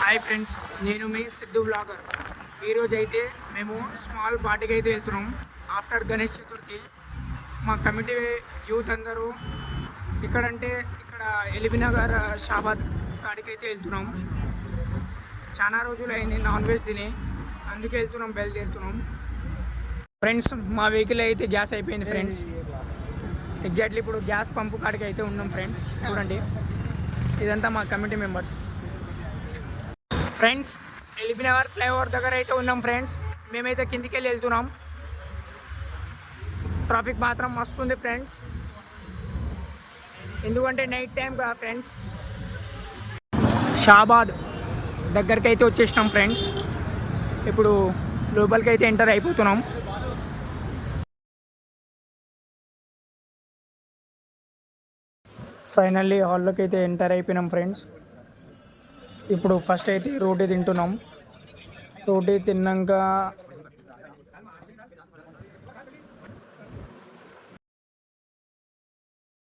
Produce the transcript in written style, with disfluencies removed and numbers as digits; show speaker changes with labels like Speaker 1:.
Speaker 1: Hi friends, నేను మీ Siddhu blogger. ఈరోజు అయితే మేము స్మాల్ పార్టీకి అయితే వెళ్తున్నాం. ఆఫ్టర్ గణేష్ చతుర్థి మా కమిటీ యూత్ అందరూ ఇక్కడ ఎలిబినగర్ షాబాద్ కాడికి అయితే వెళ్తున్నాం. చాలా రోజులు అయింది నాన్ వెజ్ తిని, అందుకే వెళ్తున్నాం, బయలుదేరుతున్నాం. ఫ్రెండ్స్, మా వెహికల్ అయితే గ్యాస్ అయిపోయింది ఫ్రెండ్స్. ఎగ్జాక్ట్లీ ఇప్పుడు గ్యాస్ పంపు కాడికి అయితే ఉన్నాం ఫ్రెండ్స్. చూడండి, ఇదంతా మా committee members. Friends, LB Nagar flyover దగ్గర అయితే ఉన్నాం ఫ్రెండ్స్. మేమైతే కిందికి వెళ్ళి వెళ్తున్నాం. ట్రాఫిక్ మాత్రం మస్తు ఉంది ఫ్రెండ్స్, ఎందుకంటే నైట్ టైం కదా ఫ్రెండ్స్. షాబాద్ దగ్గరికి అయితే వచ్చేసినాం ఫ్రెండ్స్. ఇప్పుడు లోపలికి అయితే ఎంటర్ అయిపోతున్నాం. ఫైనల్లీ హాల్లోకి అయితే ఎంటర్ అయిపోయినాం ఫ్రెండ్స్. ఇప్పుడు ఫస్ట్ అయితే రోటీ తింటున్నాం. రోటీ తిన్నాక